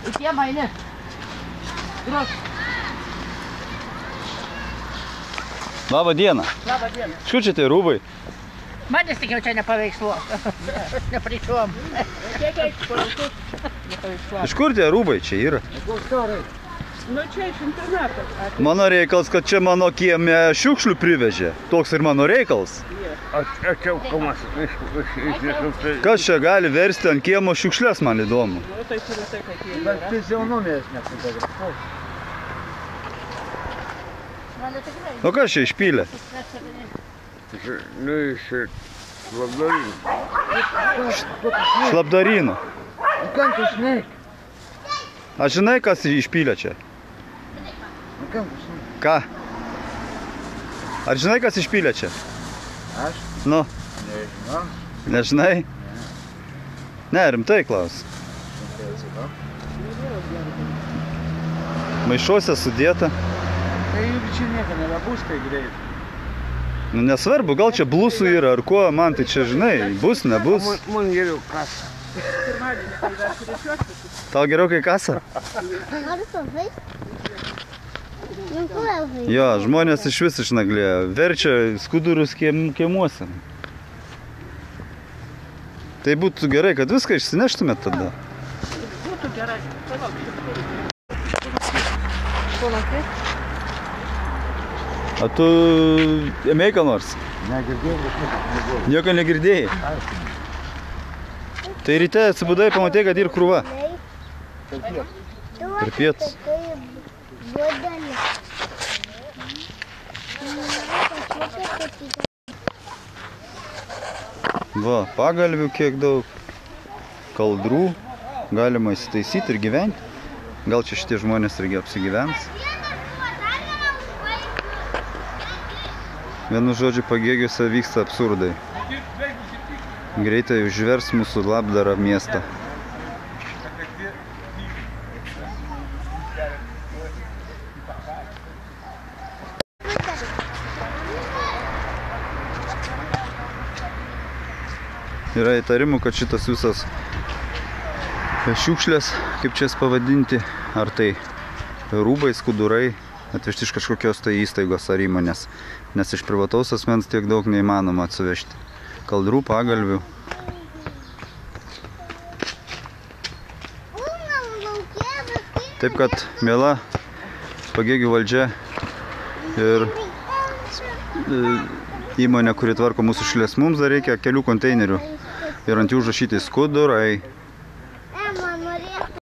Į kiemą eini. Grot. Labą dieną. Labą dieną. Iš kur čia tai rūbai? Manęs tik jau čia nepaveiksluo. Nepričiuom. Iš kur tie rūbai čia yra? Nu čia iš internato. Mano reikalas, kad čia mano kieme šiukšlių privežė. Toks ir mano reikalas. Kas čia gali versti ant kiemo šiukšlės, man įdomu. Nu tai yra tai, kad jie Bet fizionomijas nefotografuoju. Nu kas čia išpylė? Nu iš Labdarino. Šlapdarino. Nu kam tu šneik? A žinai, kas išpylė čia? Nu kam tu šneik? Ką? Ar žinai, kas išpylė čia? Aš? Nu, Nežinau. nežinai? Ne, rimtai klaus. Maišuose sudėta. Tai juk čia nieko nebebus tai greit. Nu, nesvarbu, gal čia blusų yra ar ko, man tai čia, žinai, bus, nebus. Man geriau kasą. pirmadienį, kai dar trečiuosius. Tau geriau kai kasa? Nori pažaisti? Lengvai žaisti. Jo, žmonės iš vis išnaglėjo, verčia skudurus kiemuose. Tai būtų gerai, kad viską išsineštumėt tada. Būtų gerai. Palauk, A tu ėmėjai ką nors? Negirdėjau, bet negirdėjau. Nieko negirdėjai? Tai ryte atsibudai, pamatei, kad yra krūva. Per pietus. Va, pagalvių kiek daug, kaldrų, galima įsitaisyti ir gyventi. Gal čia šitie žmonės irgi apsigyvens. Vienu žodžiu, Pagėgiuose vyksta absurdai. Greitai užvers mūsų Labdarą miestą. Yra įtarimų, kad šitas visas šiukšlės, kaip čia pavadinti, ar tai rūbai, skudurai, atvežti iš kažkokios tai įstaigos ar įmonės, nes iš privataus asmens tiek daug neįmanoma atsivežti. Kaldrų, pagalvių. Taip kad, miela Pagėgių valdžia ir įmonė, kuri tvarko mūsų šiukšles, mums dar reikia kelių konteinerių ir ant jų užrašyti skudurai.